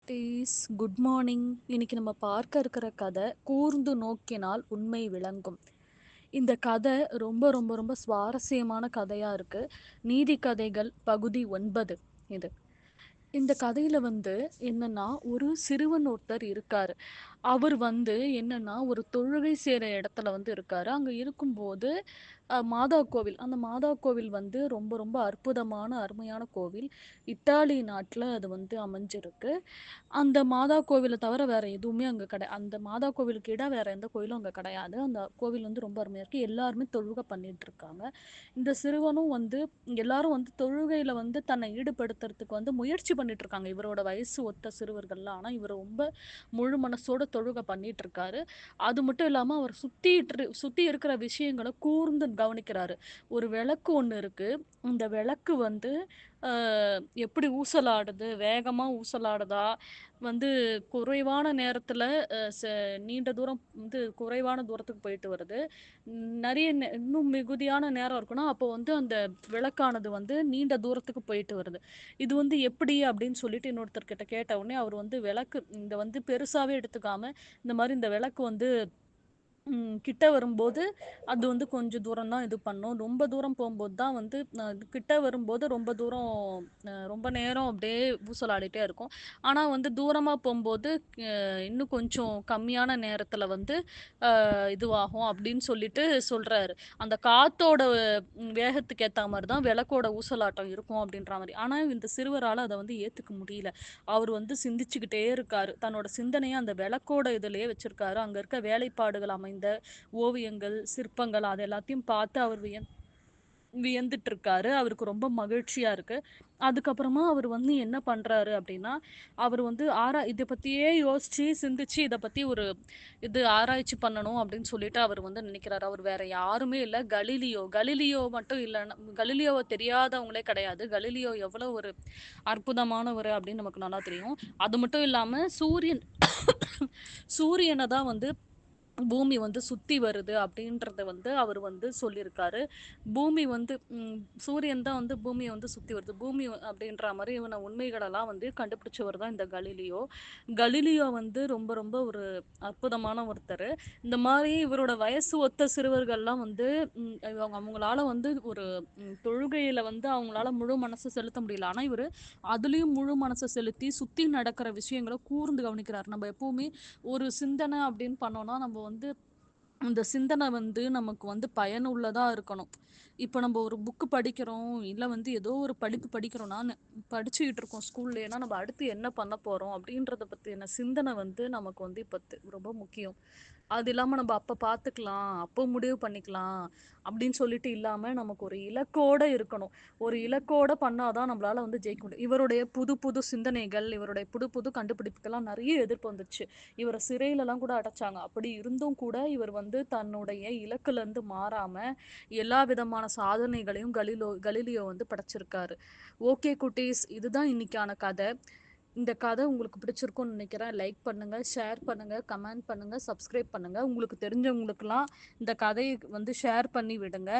குட்டீஸ், good morning. இன்னைக்கு நம்ம பார்க்க இருக்கிற கதை கூர்ந்து நோக்கினால் உண்மை விளங்கும். இந்த கதை ரொம்ப ரொம்ப ரொம்ப சுவாரஸ்யமான கதையா இருக்கு. நீதி கதைகள் பகுதி 9 இது. இந்த கதையில என்னன்னா, ஒரு சிறுவன் ஒருத்தர் இருக்காரு. அவர் என்னன்னா, ஒரு தொழுகை செய்ற இடத்துல இருக்காரு. அங்க இருக்கும்போது மாதா கோவில். அந்த மாதா கோவில் ரொம்ப ரொம்ப அற்புதமான, அருமையான கோவில். இத்தாலி நாட்ல அது அமைஞ்சிருக்கு. அந்த மாதா கோவில தவிர வேற எதுவுமே அங்க அந்த மாதா கோவிலுக்கு ஈடா வேற எந்த கோயிலும் அங்க கிடையாது. அந்த கோவில் ரொம்ப அருமையா இருக்கு. எல்லாருமே தொழுகை பண்ணிட்டு இருக்காங்க. இந்த சிறுவனும் எல்லாரும் தொழுகையில தன்னை ஈடுபடுத்துறதுக்கு முயற்சி பண்ணிட்டு இருக்காங்க. இவரோட வயசு ஒத்த சிறுவர்கள்லாம். ஆனா இவர் ரொம்ப முழு மனசோட தொழுகை பண்ணிட்டு இருக்காரு. அது மட்டும் இல்லாம அவர் சுத்தி இருக்கிற விஷயங்கள கூர்ந்து கவனிக்கிறாரு. ஒரு விளக்கு ஒண்ணு இருக்கு. இந்த விளக்கு அ எப்படி ஊசலாடுது, வேகமா ஊசலாடுதா, வந்து குறைவான நேரத்துல அ ச நீண்ட தூரம் குறைவான தூரத்துக்கு போயிட்டு வருது. நெறைய இன்னும் மிகுதியான நேரம் இருக்குன்னா, அப்போ அந்த விளக்கானது நீண்ட தூரத்துக்கு போயிட்டு வருது. இது எப்படி அப்படின்னு சொல்லிட்டு இன்னொருத்தர்கிட்ட கேட்ட உடனே, அவர் விளக்கு இந்த பெருசாவே எடுத்துக்காம, இந்த மாரி இந்த விளக்கு கிட்ட வரும்போது, அது கொஞ்சம் தூரம் தான் இது பண்ணும். ரொம்ப தூரம் போம்போது தான் கிட்ட வரும்போது ரொம்ப தூரம் ரொம்ப நேரம் அப்படியே ஊசலாடிட்டே இருக்கும். ஆனா தூரமா போம்போது, இன்னும் கொஞ்சம் கம்மியான நேரத்தில இதுவாகும் அப்படின்னு சொல்லிட்டு சொல்றாரு. அந்த காத்தோட வேகத்துக்கு ஏத்தா மாரி தான் விளக்கோட ஊசலாட்டம் இருக்கும் அப்படின்ற மாரி. ஆனா இந்த சிறுவரால அத ஏத்துக்க முடியல. அவரு சிந்திச்சுக்கிட்டே இருக்காரு. தன்னோட சிந்தனைய அந்த விளக்கோட இதுலயே வச்சிருக்காரு. அங்க இருக்க வேலைப்பாடுகள் அமைந்த ஓவியங்கள், சிற்பங்கள் அது எல்லாத்தையும் பார்த்து அவர் வியந்துட்டு இருக்காரு. அவருக்கு ரொம்ப மகிழ்ச்சியா இருக்கு. அதுக்கப்புறமா அவர் என்ன பண்றாரு அப்டின்னா, அவர் இத பத்தியே யோசிச்சு, சிந்திச்சு இத பத்தி ஒரு ஆராய்ச்சி பண்ணணும் அப்டின்னு சொல்லிட்டு அவர் நினைக்கிறாரு. அவர் வேற யாருமே இல்ல. கலீலியோ. கலீலியோ மட்டும் இல்லன்னா கலீலியோவ தெரியாதவங்களே கிடையாது. கலீலியோ எவ்வளோ ஒரு அற்புதமானவரு அப்டின்னு நமக்கு நல்லா தெரியும். அது மட்டும் இல்லாம சூரியன தான் பூமி சுத்தி வருது அப்படின்றத அவரு சொல்லியிருக்காரு. பூமி சூரியன் தான் பூமிய சுத்தி வருது. பூமி அப்படின்ற மாரி இவன உண்மைகளெல்லாம் கண்டுபிடிச்சவர் தான் இந்த கலீலியோ. கலீலியோ ரொம்ப ரொம்ப ஒரு அற்புதமான ஒருத்தரு. இந்த மாரி இவரோட வயசு ஒத்த சிறுவர்கள்லாம் அவங்களால ஒரு தொழுகையில அவங்களால முழு மனசு செலுத்த முடியல. ஆனா இவரு அதுலயும் முழு மனச செலுத்தி சுத்தி நடக்கிற விஷயங்கள கூர்ந்து கவனிக்கிறாரு. நம்ம எப்பவுமே ஒரு சிந்தனை அப்படின்னு பண்ணோம்னா, நம்ம அந்த சிந்தனை நமக்கு பயனுள்ளதா இருக்கணும். இப்ப நம்ம ஒரு புக் படிக்கிறோம், இல்ல ஏதோ ஒரு படிப்பு படிக்கிறோம்னா, படிச்சுக்கிட்டு இருக்கோம் ஸ்கூல்லயன்னா, நம்ம அடுத்து என்ன பண்ண போறோம் அப்படின்றத பத்தின சிந்தனை நமக்கு இப்ப ரொம்ப முக்கியம். அது இல்லாம நம்ம அப்ப பார்த்துக்கலாம், அப்போ முடிவு பண்ணிக்கலாம் அப்படின்னு சொல்லிட்டு இல்லாம, நமக்கு ஒரு இலக்கோட இருக்கணும். ஒரு இலக்கோட பண்ணா தான் நம்மளால ஜெயிக்க முடியும். இவருடைய புது புது சிந்தனைகள், இவருடைய புது புது கண்டுபிடிப்புக்கெல்லாம் நெறைய எதிர்ப்பு வந்துச்சு. இவர சிறையிலலாம் கூட அடைச்சாங்க. அப்படி இருந்தும் கூட இவர் தன்னுடைய இலக்குலருந்து மாறாம, எல்லா விதமான சாதனைகளையும் கலீலியோ படைச்சிருக்காரு. ஓகே குட்டீஸ், இதுதான் இன்னைக்கான கதை. இந்த கதை உங்களுக்கு பிடிச்சிருக்கும்னு நினைக்கிறேன். லைக் பண்ணுங்க, ஷேர் பண்ணுங்க, கமெண்ட் பண்ணுங்க, சப்ஸ்கிரைப் பண்ணுங்க. உங்களுக்கு தெரிஞ்சவங்களுக்கெல்லாம் இந்த கதைய ஷேர் பண்ணி விடுங்க.